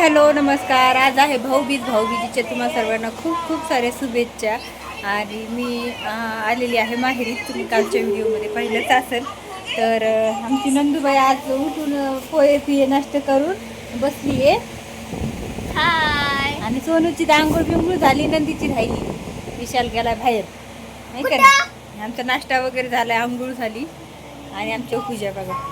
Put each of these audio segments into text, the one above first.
Hello नमस्कार. आज आहे भाऊबीजेच्या तुम्हाला सर्वांना खूप खूप साऱ्या शुभेच्छा. आणि मी आलेली आहे माहेरी. तुम्ही कालच्या व्हिडिओमध्ये पाहिलंच असेल. तर आमची नंदूबाई आज उठून पोहे पिये नाश्ता करून बसली आहे. हाय. आणि सोनूची आंघोळ बिंघोळ झाली, नंदीची राहिली. विशाल गेला बाहेर नाही का नाही. आमचा नाश्ता वगैरे झाला, आंघोळ झाली आणि आमच्या पूजा बघा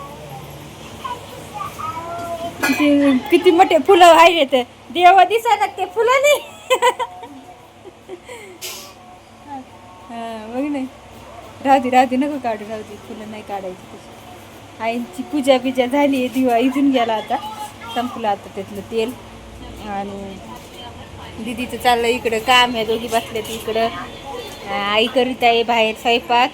किती मोठे फुलं आहेत. देवा दिसतात ते फुलं नाही. मग नाही राहू दे नको काढू, राहू दे फुलं नाही काढायची. तशी आईंची पूजा बिजा झाली, दिवा इथून गेला, आता संपलं आता त्यातलं तेल. आणि दिदीचं चाललं इकडं काम आहे, दोघी बसल्यात इकडं. आई करीत आहे बाहेर स्वयंपाक.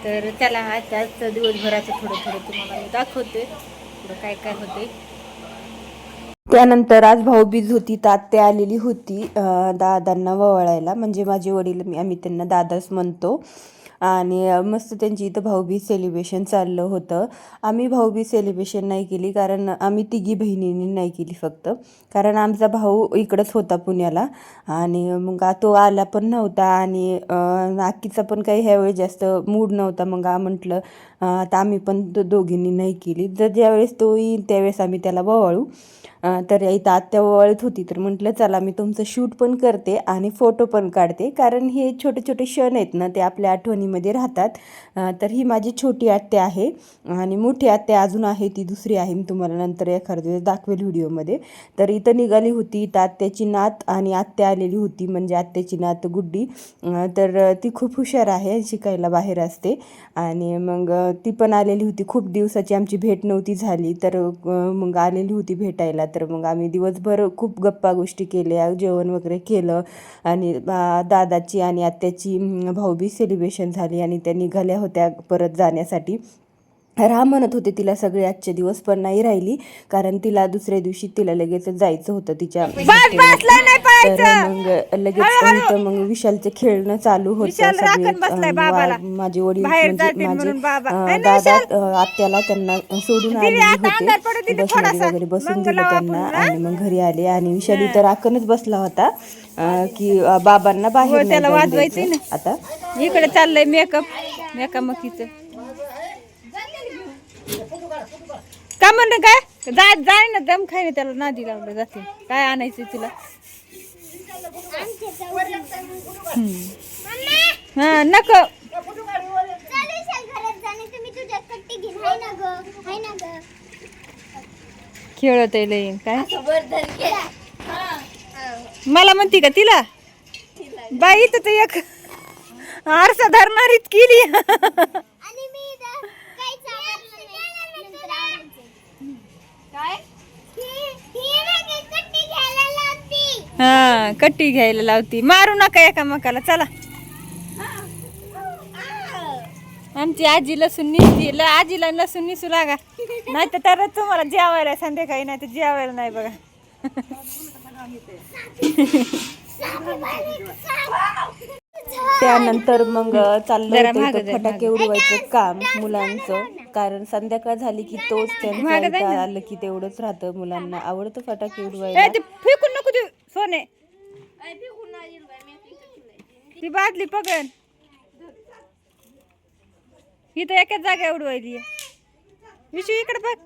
तर चला आजच्या दिवसभराचं थोडं तुम्हाला मी दाखवते काय काय होते. त्यानंतर आज भाऊबीज होती, तर आत्या आलेली होती दादांना ववाळायला. म्हणजे माझे वडील, आम्ही त्यांना दादाच म्हणतो. आणि मस्त त्यांची इथं भाऊबीज सेलिब्रेशन चाललं होतं. आम्ही भाऊबीज सेलिब्रेशन नाही केली, कारण आम्ही तिघी बहिणींनी नाही केली फक्त. कारण आमचा भाऊ इकडंच होता पुण्याला, आणि मग तो आला पण नव्हता. आणि नाकीचा पण काही ह्यावेळी जास्त मूड नव्हता. मग म्हटलं आता आम्ही पण दोघींनी नाही केली. जर ज्यावेळेस तो येईल त्यावेळेस आम्ही त्याला ववाळू. तर इथं आत्या वळत होती, तर म्हटलं चला मी तुमचं शूट पण करते आणि फोटो पण काढते. कारण हे छोटे छोटे क्षण आहेत ना, ते आपल्या आठवणीमध्ये राहतात. तर ही माझी छोटी आत्या आहे. आणि मोठी आत्या अजून आहे, ती दुसरी आहे, मी तुम्हाला नंतर एखाद्या वेळेस दाखवेल व्हिडिओमध्ये. तर इथं निघाली होती तर आत्याची नात आणि आत्या आलेली होती, म्हणजे आत्याची नात गुड्डी. तर ती खूप हुशार आहे, शिकायला बाहेर असते. आणि मग ती पण आलेली होती. खूप दिवसाची आमची भेट नव्हती झाली, तर मग आलेली होती भेटायला. तर मग आम्ही दिवसभर खूप गप्पा गोष्टी केल्या, जेवण वगैरे केलं. आणि दादाची आणि आत्याची भाऊबीज सेलिब्रेशन झाली. आणि त्या निघाल्या होत्या परत जाण्यासाठी. राहा म्हणत होते तिला सगळे आजचे दिवस, पण नाही राहिली, कारण तिला दुसऱ्या दिवशी तिला लगेच जायचं होतं तिच्या. तर मग लगेच इथं मग विशालचं खेळणं चालू होतं. सगळे माझे वडील म्हणजे माझे दादा आत्याला त्यांना सोडून आलेले होते. बसमध्ये वगैरे बसून दिलं त्यांना आणि मग घरी आले. आणि विशाल इथं राखणच बसला होता की बाबांना बाहेर नाही जाऊन द्यायचं. आता इकडे चाललंय मेकअप मकीचं का म्हणलं, काय जाय ना दम खाय ना, त्याला नादी लावलं जाते. काय आणायचं तुला? हा नको खेळत येईल काय. मला म्हणती का तिला बाई, तर एक आरसा धरणारीच केली. हा कट्टी घ्यायला लावती. मारू नका एकामेकाला. चला आमची आजी लसूण निसती, आजीला लसूण निसू लागा, नाही तर तुम्हाला जेवायला संध्याकाळी, नाही तर जेवायला नाही बघा. त्यानंतर मग चाललं होतं फटाके उडवायचं काम मुलांचं. कारण संध्याकाळ झाली की तोच त्यांचं आलं की तेवढंच राहतं. मुलांना आवडतं फटाके उडवायला. फेकून नको देऊ सोने, ती बादली पकड. इथं एकाच जागा उडवायली. विशू इकडे बघ.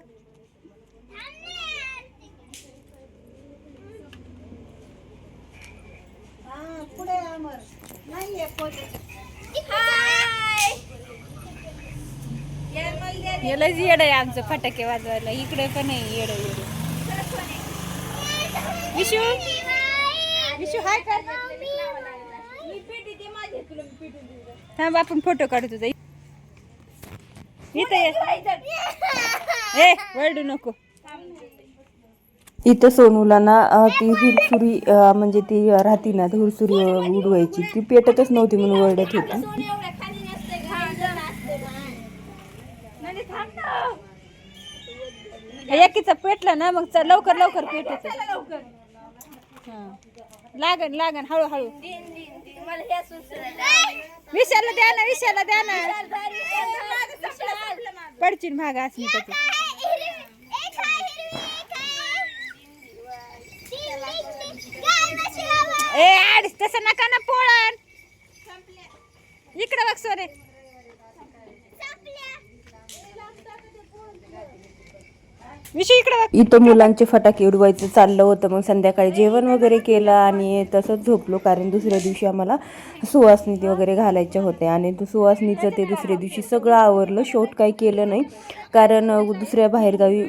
याला येड आहे आमचं फटाके वाजवायला. इकडे पण आहे येड. विशू विशू हाय कर. थांब आपण फोटो काढू तुझा. इथं ए वरडू नको. इथं सोनूला ना ती हुरसुरी म्हणजे ती राहती ना, हुरसुरी उडवायची, ती पेटतच नव्हती म्हणून वरडत होती. एकीचं पेटलं ना, मग लवकर पेटत. लागन हळूहळू. विशाला द्या ना पडचिन भाग असली त्याची. बघ सोने. विषय इकडे बघ. इथं मुलांचे फटाके उडवायचं चाललं होतं. मग संध्याकाळी जेवण वगैरे केलं आणि तसंच झोपलो, कारण दुसऱ्या दिवशी आम्हाला सुवासनी वगैरे घालायच्या होत्या. आणि सुवासनीचं ते दुसऱ्या दिवशी सगळं आवरलं. शूट काही केलं नाही, कारण दुसऱ्या बाहेरगावी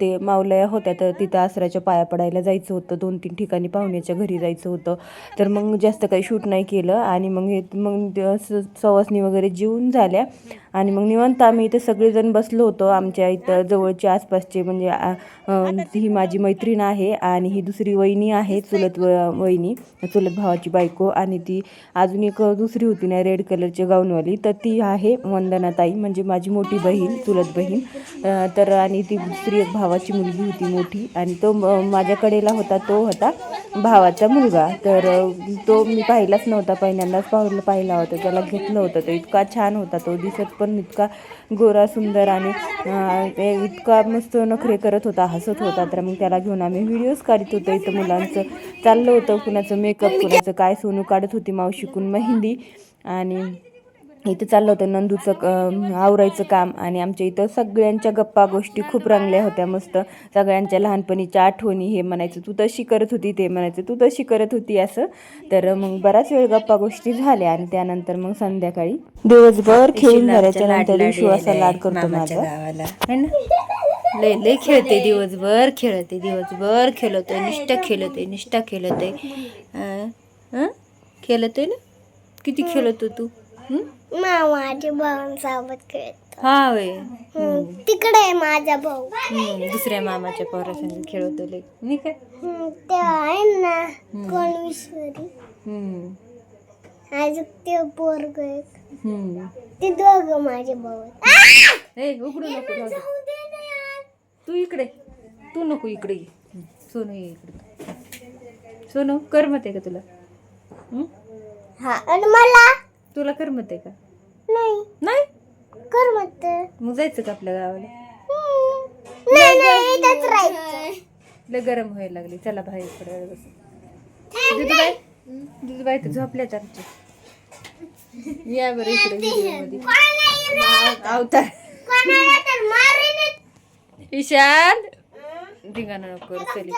ते मावलया होत्या, तर तिथं आसराच्या पाया पडायला जायचं होतं. 2-3 ठिकाणी पाहुण्याच्या घरी जायचं होतं, तर मग जास्त काही शूट नाही केलं. आणि मग सुवासनी वगैरे जेवून झाल्या आणि मग निवांत आम्ही इथं सगळेजण बसलो होतो. आमच्या इथं जवळचे आसपासचे, म्हणजे ही माझी मैत्रीण आहे आणि ही दुसरी वहिनी आहे, चुलत वहिनी, चुलत भावाची बायको. आणि ती अजून एक दुसरी होती ना रेड कलरची गाऊनवाली, तर ती आहे वंदनाताई, म्हणजे माझी मोठी बहीण, चुलत बहीण. तर आणि ती दुसरी एक भावाची मुलगी होती मोठी, आणि तो माझ्या कडेला होता, तो होता भावाचा मुलगा. तर तो मी पाहिलाच नव्हता, पहिल्यांदाच पाहिला होता. त्याला घेतलं होतं, तो इतका छान होता, तो दिसत पण इतका गोरा सुंदर आणि इतका मस्त नखरे करत होता, हसत होता. तर मग त्याला घेऊन आम्ही व्हिडिओज काढत होतो. इथं मुलांचं चाललं होतं, कुणाचं मेकअप, कुणाचं काय, सोनू काढत होती मावशीकून मेहंदी. आणि इथं चाललं होतं नंदूचं आवरायचं काम. आणि आमच्या इथं सगळ्यांच्या गप्पा गोष्टी खूप रंगल्या होत्या मस्त. सगळ्यांच्या लहानपणीच्या आठवणी, हे म्हणायचं तू तशी करत होती, ते म्हणायचं तू तशी करत होती, असं. तर मग बराच वेळ गप्पा गोष्टी झाल्या. आणि त्यानंतर मग संध्याकाळी दिवसभर खेळून झाल्याच्या नंतर विशू असा लाड करतो माझ्या गावाला, है ना. लय खेळते दिवसभर, खेळतोय, निष्ठा खेळतोय. खेळतोय ना. किती खेळतो तू? माझ्या भावांसोबत खेळतो. हा वे. तिकडे आहे माझा भाऊ. दुसऱ्या मामाच्या पोरासंग खेळतो लय, नाही काय. ते आहे ना कोण विश्वरी, अजून ते पोरग ते दोघं माझे भाऊ आहेत. उघडू नको, तू इकडे, तू नको इकडे ये. सोनू ये इकडे. सोनू करमत आहे का तुला? हा, आणि मला तुला करमत आहे का? नाही करमत. मग जायचं का आपल्या गावाला? नाही इथंच राहायचं. लय गरम व्हायला लागली, चला बाहेर थोड्या वेळ बस. दुधबाई तर झोपल्या आमच्या. या बरं इकडे व्हिडिओ मध्ये अवतार. ईशान धिंगाणा नको करू.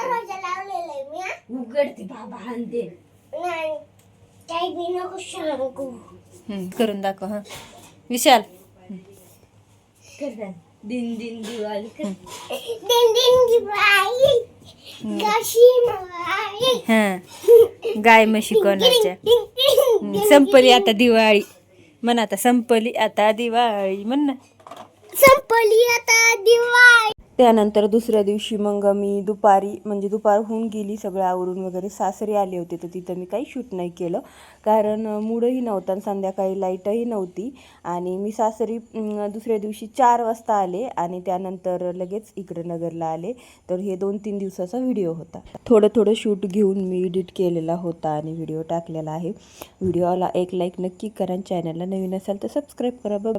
उघडते बाबा, हानते. नाही काही बी नको सांगू. करून दाखव. हा विशाल. दिन दिन दिवाळी, दिन दिन दिवाळी, कशी माई. हा गाय म्हशी कोणाच्या. संपली आता दिवाळी म्हण, आता संपली आता दिवाळी म्हण ना. संपली आता दिवाळी. त्यानंतर दुसऱ्या दिवशी मग मी दुपारी, म्हणजे दुपार होऊन गेली, सगळं आवरून वगैरे सासरी आले होते. तर तिथं मी काही शूट नाही केलं, कारण मूडही नव्हतं आणि संध्याकाळी लाईटही नव्हती. आणि मी सासरी दुसऱ्या दिवशी 4 वाजता आले आणि त्यानंतर लगेच इकडे नगरला आले. तर हे 2-3 दिवसाचा व्हिडिओ होता. थोडं शूट घेऊन मी एडिट केलेला होता आणि व्हिडिओ टाकलेला आहे. व्हिडिओला एक लाईक नक्की करा, चॅनलला नवीन असाल तर सबस्क्राईब करा.